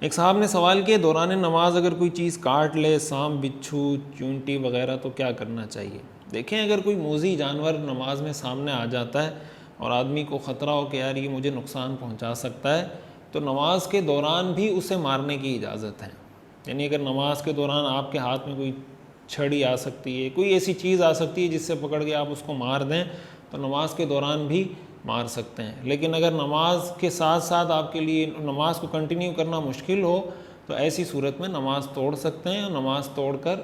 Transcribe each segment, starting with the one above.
ایک صاحب نے سوال کیا دوران نماز اگر کوئی چیز کاٹ لے، سانپ، بچھو، چونٹی وغیرہ، تو کیا کرنا چاہیے؟ دیکھیں اگر کوئی موذی جانور نماز میں سامنے آ جاتا ہے اور آدمی کو خطرہ ہو کہ یار یہ مجھے نقصان پہنچا سکتا ہے، تو نماز کے دوران بھی اسے مارنے کی اجازت ہے. یعنی اگر نماز کے دوران آپ کے ہاتھ میں کوئی چھڑی آ سکتی ہے، کوئی ایسی چیز آ سکتی ہے جس سے پکڑ کے آپ اس کو مار دیں، تو نماز کے دوران بھی مار سکتے ہیں. لیکن اگر نماز کے ساتھ ساتھ آپ کے لیے نماز کو کنٹینیو کرنا مشکل ہو تو ایسی صورت میں نماز توڑ سکتے ہیں، اور نماز توڑ کر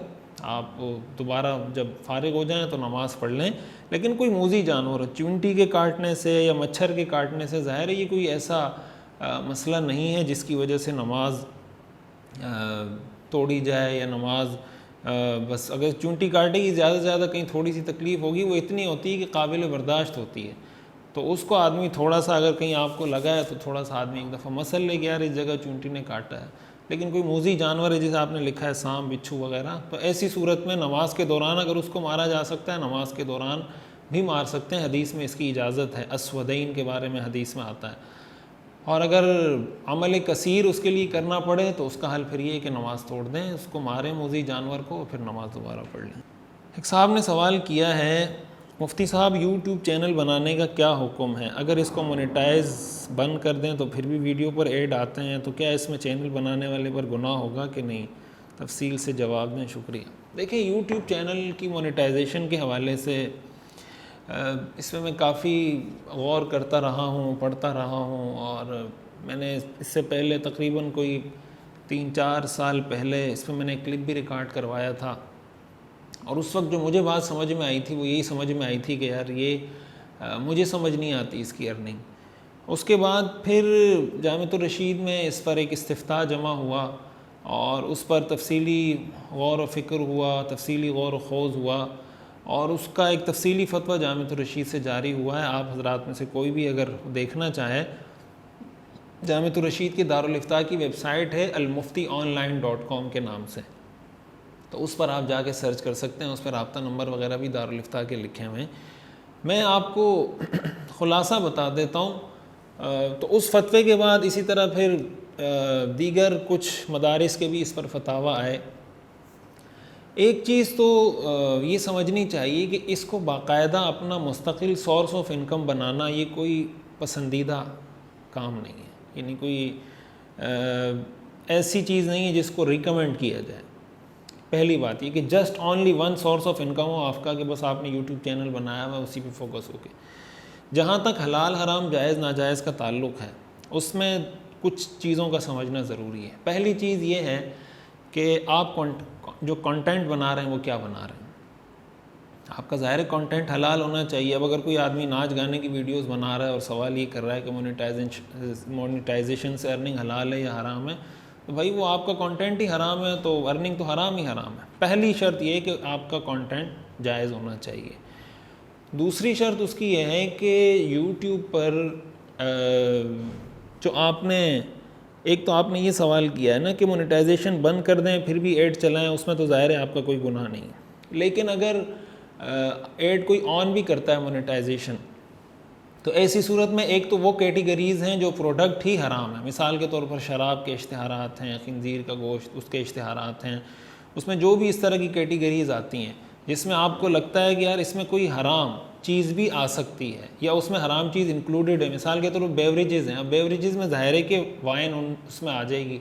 آپ دوبارہ جب فارغ ہو جائیں تو نماز پڑھ لیں. لیکن کوئی موذی جانور، چونٹی کے کاٹنے سے یا مچھر کے کاٹنے سے، ظاہر ہے یہ کوئی ایسا مسئلہ نہیں ہے جس کی وجہ سے نماز توڑی جائے یا نماز بس اگر چونٹی کاٹے گی زیادہ سے زیادہ کہیں تھوڑی سی تکلیف ہوگی، وہ اتنی ہوتی ہے کہ قابل برداشت ہوتی ہے، تو اس کو آدمی تھوڑا سا اگر کہیں آپ کو لگا ہے تو تھوڑا سا آدمی ایک دفعہ مسل لے کہ یار اس جگہ چونٹی نے کاٹا ہے. لیکن کوئی موذی جانور ہے جسے آپ نے لکھا ہے سانپ، بچھو وغیرہ، تو ایسی صورت میں نماز کے دوران اگر اس کو مارا جا سکتا ہے نماز کے دوران بھی مار سکتے ہیں. حدیث میں اس کی اجازت ہے، اسودین کے بارے میں حدیث میں آتا ہے. اور اگر عمل کثیر اس کے لیے کرنا پڑے تو اس کا حل پھر یہ ہے کہ نماز توڑ دیں، اس کو ماریں موذی جانور کو، پھر نماز دوبارہ پڑھ لیں. ایک صاحب نے سوال کیا ہے مفتی صاحب یوٹیوب چینل بنانے کا کیا حکم ہے؟ اگر اس کو مونیٹائز بند کر دیں تو پھر بھی ویڈیو پر ایڈ آتے ہیں، تو کیا اس میں چینل بنانے والے پر گناہ ہوگا کہ نہیں؟ تفصیل سے جواب دیں، شکریہ. دیکھیں یوٹیوب چینل کی مونیٹائزیشن کے حوالے سے اس میں کافی غور کرتا رہا ہوں، پڑھتا رہا ہوں، اور میں نے اس سے پہلے تقریباً کوئی 3-4 سال پہلے اس میں نے ایک کلپ بھی ریکارڈ کروایا تھا. اور اس وقت جو مجھے بات سمجھ میں آئی تھی وہ یہی سمجھ میں آئی تھی کہ یار یہ مجھے سمجھ نہیں آتی اس کی ارننگ. اس کے بعد پھر جامعۃ الرشید میں اس پر ایک استفتاء جمع ہوا اور اس پر تفصیلی غور و فکر ہوا، تفصیلی غور و خوض ہوا، اور اس کا ایک تفصیلی فتویٰ جامعۃ الرشید سے جاری ہوا ہے. آپ حضرات میں سے کوئی بھی اگر دیکھنا چاہے، جامعۃ الرشید کی دارالافتاء کی ویب سائٹ ہے المفتیonline.com کے نام سے، تو اس پر آپ جا کے سرچ کر سکتے ہیں. اس پر رابطہ نمبر وغیرہ بھی دارالافتاء کے لکھے ہوئے ہیں. میں آپ کو خلاصہ بتا دیتا ہوں. تو اس فتوے کے بعد اسی طرح پھر دیگر کچھ مدارس کے بھی اس پر فتاویٰ آئے. ایک چیز تو یہ سمجھنی چاہیے کہ اس کو باقاعدہ اپنا مستقل سورس آف انکم بنانا یہ کوئی پسندیدہ کام نہیں ہے. یعنی کوئی ایسی چیز نہیں ہے جس کو ریکمینڈ کیا جائے. پہلی بات یہ کہ just only one source of income ہو آپ کا، کہ بس آپ نے یوٹیوب چینل بنایا ہوا اسی پہ فوکس ہو کے. جہاں تک حلال حرام جائز ناجائز کا تعلق ہے اس میں کچھ چیزوں کا سمجھنا ضروری ہے. پہلی چیز یہ ہے کہ آپ جو کنٹینٹ بنا رہے ہیں وہ کیا بنا رہے ہیں. آپ کا ظاہر کنٹینٹ حلال ہونا چاہیے. اب اگر کوئی آدمی ناچ گانے کی ویڈیوز بنا رہا ہے اور سوال یہ کر رہا ہے کہ مونیٹائزیشن سے ارننگ حلال ہے یا حرام ہے، تو بھائی وہ آپ کا کنٹینٹ ہی حرام ہے تو ارننگ تو حرام ہی حرام ہے. پہلی شرط یہ ہے کہ آپ کا کنٹینٹ جائز ہونا چاہیے. دوسری شرط اس کی یہ ہے کہ یوٹیوب پر جو آپ نے ایک تو آپ نے یہ سوال کیا ہے نا کہ مونیٹائزیشن بند کر دیں پھر بھی ایڈ چلائیں، اس میں تو ظاہر ہے آپ کا کوئی گناہ نہیں ہے. لیکن اگر ایڈ کوئی آن بھی کرتا ہے مونیٹائزیشن، تو ایسی صورت میں ایک تو وہ کیٹیگریز ہیں جو پروڈکٹ ہی حرام ہیں. مثال کے طور پر شراب کے اشتہارات ہیں، خنزیر کا گوشت اس کے اشتہارات ہیں. اس میں جو بھی اس طرح کی کیٹیگریز آتی ہیں جس میں آپ کو لگتا ہے کہ یار اس میں کوئی حرام چیز بھی آ سکتی ہے یا اس میں حرام چیز انکلوڈڈ ہے. مثال کے طور پر بیوریجز ہیں. اب بیوریجز میں ظاہر ہے کہ وائن اس میں آ جائے گی،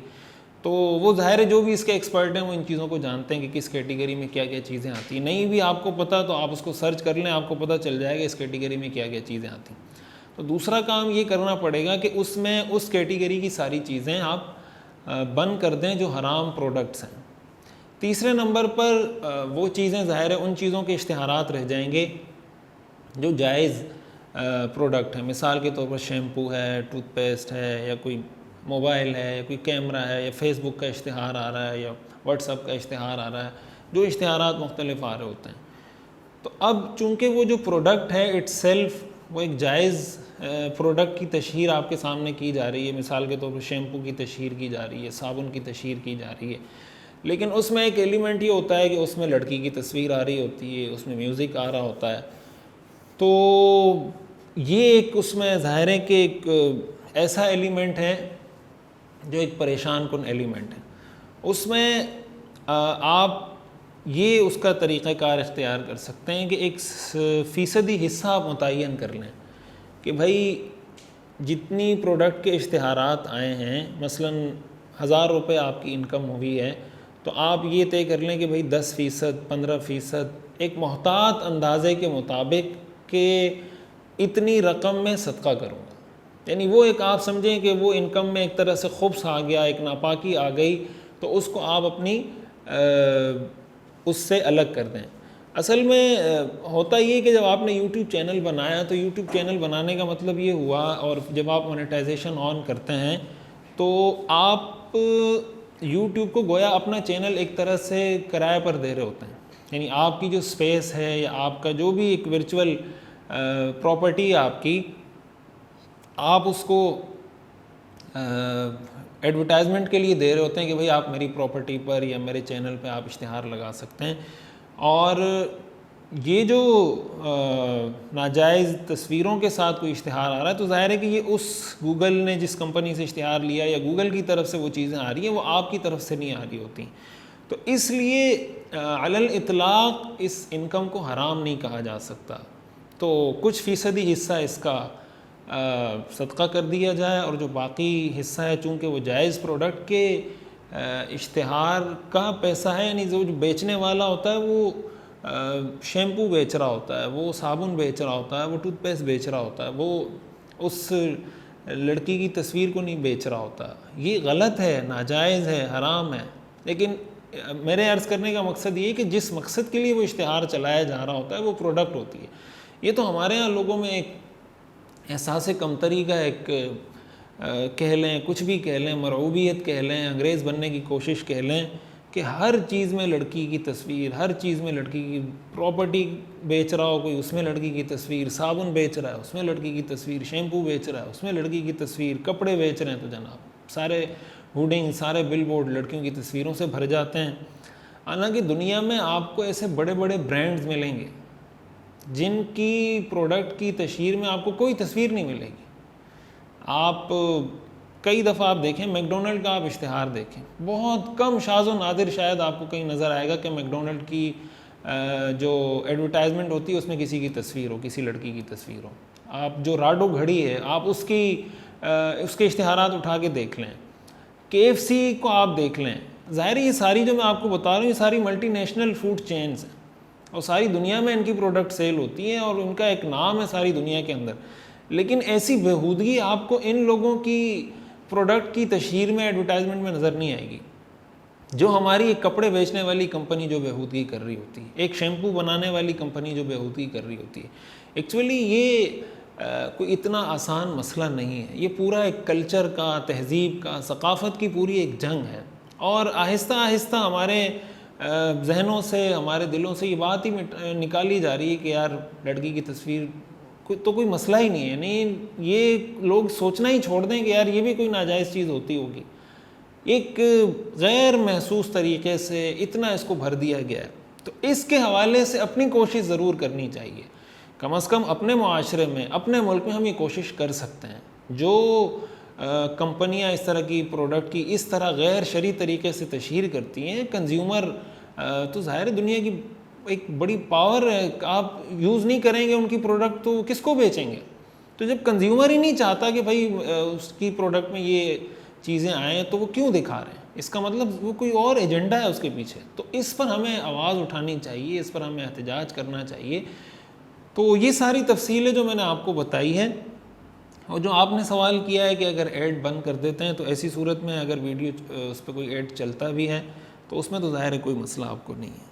تو وہ ظاہر ہے جو بھی اس کے ایکسپرٹ ہیں وہ ان چیزوں کو جانتے ہیں کہ کس کیٹیگری میں کیا کیا چیزیں آتی ہیں. نہیں بھی آپ کو پتہ تو آپ اس کو سرچ کر لیں، آپ کو پتہ چل جائے گا اس کیٹیگری میں کیا کیا چیزیں آتی ہیں. تو دوسرا کام یہ کرنا پڑے گا کہ اس میں اس کیٹیگری کی ساری چیزیں آپ بند کر دیں جو حرام پروڈکٹس ہیں. تیسرے نمبر پر وہ چیزیں ظاہر ہے ان چیزوں کے اشتہارات رہ جائیں گے جو جائز پروڈکٹ ہیں. مثال کے طور پر شیمپو ہے، ٹوتھ پیسٹ ہے، یا کوئی موبائل ہے، یا کوئی کیمرہ ہے، یا فیس بک کا اشتہار آ رہا ہے، یا واٹس ایپ کا اشتہار آ رہا ہے، جو اشتہارات مختلف آ رہے ہوتے ہیں. تو اب چونکہ وہ جو پروڈکٹ ہے اٹ سیلف وہ ایک جائز پروڈکٹ کی تشہیر آپ کے سامنے کی جا رہی ہے. مثال کے طور پر شیمپو کی تشہیر کی جا رہی ہے، صابن کی تشہیر کی جا رہی ہے، لیکن اس میں ایک ایلیمنٹ یہ ہوتا ہے کہ اس میں لڑکی کی تصویر آ رہی ہوتی ہے، اس میں میوزک آ رہا ہوتا ہے. تو یہ ایک اس میں ظاہر ہے کہ ایک ایسا ایلیمنٹ ہے جو ایک پریشان کن ایلیمنٹ ہے. اس میں آپ یہ اس کا طریقہ کار اختیار کر سکتے ہیں کہ ایک فیصدی حصہ آپ متعین کر لیں کہ بھائی جتنی پروڈکٹ کے اشتہارات آئے ہیں، مثلا 1000 روپے آپ کی انکم ہوئی ہے، تو آپ یہ طے کر لیں کہ بھائی 10%، 15%، ایک محتاط اندازے کے مطابق کہ اتنی رقم میں صدقہ کروں گا. یعنی وہ ایک آپ سمجھیں کہ وہ انکم میں ایک طرح سے خبث آ گیا، ایک ناپاکی آ گئی، تو اس کو آپ اپنی اس سے الگ کر دیں. اصل میں ہوتا یہ کہ جب آپ نے یوٹیوب چینل بنایا تو یوٹیوب چینل بنانے کا مطلب یہ ہوا، اور جب آپ مونیٹائزیشن آن کرتے ہیں تو آپ یوٹیوب کو گویا اپنا چینل ایک طرح سے کرائے پر دے رہے ہوتے ہیں. یعنی آپ کی جو سپیس ہے یا آپ کا جو بھی ایک ورچوئل پراپرٹی ہے آپ کی، آپ اس کو ایڈورٹائزمنٹ کے لیے دے رہے ہوتے ہیں کہ بھئی آپ میری پراپرٹی پر یا میرے چینل پہ آپ اشتہار لگا سکتے ہیں. اور یہ جو ناجائز تصویروں کے ساتھ کوئی اشتہار آ رہا ہے تو ظاہر ہے کہ یہ اس گوگل نے جس کمپنی سے اشتہار لیا یا گوگل کی طرف سے وہ چیزیں آ رہی ہیں، وہ آپ کی طرف سے نہیں آ رہی ہوتی. تو اس لیے علی الاطلاق اس انکم کو حرام نہیں کہا جا سکتا. تو کچھ فیصدی حصہ اس کا صدقہ کر دیا جائے، اور جو باقی حصہ ہے چونکہ وہ جائز پروڈکٹ کے اشتہار کا پیسہ ہے، یعنی جو بیچنے والا ہوتا ہے وہ شیمپو بیچ رہا ہوتا ہے، وہ صابن بیچ رہا ہوتا ہے، وہ ٹوتھ پیسٹ بیچ رہا ہوتا ہے، وہ اس لڑکی کی تصویر کو نہیں بیچ رہا ہوتا. یہ غلط ہے، ناجائز ہے، حرام ہے. لیکن میرے عرض کرنے کا مقصد یہ ہے کہ جس مقصد کے لیے وہ اشتہار چلایا جا رہا ہوتا ہے وہ پروڈکٹ ہوتی ہے. یہ تو ہمارے ہاں لوگوں میں ایک احساس کمتری کا ایک کہہ لیں، کچھ بھی کہہ لیں، مرعوبیت کہہ لیں، انگریز بننے کی کوشش کہہ لیں، کہ ہر چیز میں لڑکی کی تصویر، ہر چیز میں لڑکی کی پراپرٹی بیچ رہا ہو کوئی، اس میں لڑکی کی تصویر، صابن بیچ رہا ہے اس میں لڑکی کی تصویر، شیمپو بیچ رہا ہے اس میں لڑکی کی تصویر، کپڑے بیچ رہے ہیں تو جناب سارے ہوڈنگ، سارے بل بورڈ لڑکیوں کی تصویروں سے بھر جاتے ہیں. حالانکہ دنیا میں آپ کو ایسے بڑے بڑے برانڈز ملیں گے جن کی پروڈکٹ کی تشہیر میں آپ کو کوئی تصویر نہیں ملے گی. آپ کئی دفعہ آپ دیکھیں میکڈونلڈ کا آپ اشتہار دیکھیں، بہت کم شاذ و نادر شاید آپ کو کہیں نظر آئے گا کہ میکڈونلڈ کی جو ایڈورٹائزمنٹ ہوتی ہے اس میں کسی کی تصویر ہو، کسی لڑکی کی تصویر ہو. آپ جو راڈو گھڑی ہے آپ اس کے اشتہارات اٹھا کے دیکھ لیں، KFC کو آپ دیکھ لیں. ظاہر ہے یہ ساری جو میں آپ کو بتا رہا ہوں یہ ساری ملٹی نیشنل فوڈ چینز ہیں، اور ساری دنیا میں ان کی پروڈکٹ سیل ہوتی ہیں اور ان کا ایک نام ہے ساری دنیا کے اندر. لیکن ایسی بےہودگی آپ کو ان لوگوں کی پروڈکٹ کی تشہیر میں، ایڈورٹائزمنٹ میں نظر نہیں آئے گی جو ہماری ایک کپڑے بیچنے والی کمپنی جو بےہودگی کر رہی ہوتی ہے، ایک شیمپو بنانے والی کمپنی جو بےہودگی کر رہی ہوتی ہے. ایکچولی یہ کوئی اتنا آسان مسئلہ نہیں ہے. یہ پورا ایک کلچر کا، تہذیب کا، ثقافت کی پوری ایک جنگ ہے، اور آہستہ آہستہ ہمارے ذہنوں سے، ہمارے دلوں سے یہ بات ہی نکالی جا رہی ہے کہ یار لڑکی کی تصویر تو کوئی مسئلہ ہی نہیں ہے. نہیں، یہ لوگ سوچنا ہی چھوڑ دیں کہ یار یہ بھی کوئی ناجائز چیز ہوتی ہوگی. ایک غیر محسوس طریقے سے اتنا اس کو بھر دیا گیا ہے. تو اس کے حوالے سے اپنی کوشش ضرور کرنی چاہیے. کم از کم اپنے معاشرے میں، اپنے ملک میں ہم یہ کوشش کر سکتے ہیں. جو کمپنیاں اس طرح کی پروڈکٹ کی اس طرح غیر شرعی طریقے سے تشہیر کرتی ہیں، کنزیومر تو ظاہر دنیا کی ایک بڑی پاور ہے، آپ یوز نہیں کریں گے ان کی پروڈکٹ تو کس کو بیچیں گے؟ تو جب کنزیومر ہی نہیں چاہتا کہ بھائی اس کی پروڈکٹ میں یہ چیزیں آئیں تو وہ کیوں دکھا رہے ہیں؟ اس کا مطلب وہ کوئی اور ایجنڈا ہے اس کے پیچھے. تو اس پر ہمیں آواز اٹھانی چاہیے، اس پر ہمیں احتجاج کرنا چاہیے. تو یہ ساری تفصیلیں جو میں نے آپ کو بتائی ہیں، اور جو آپ نے سوال کیا ہے کہ اگر ایڈ بند کر دیتے ہیں تو ایسی صورت میں اگر ویڈیو اس پہ کوئی ایڈ چلتا بھی ہے تو اس میں تو ظاہر ہے کوئی مسئلہ آپ کو نہیں ہے.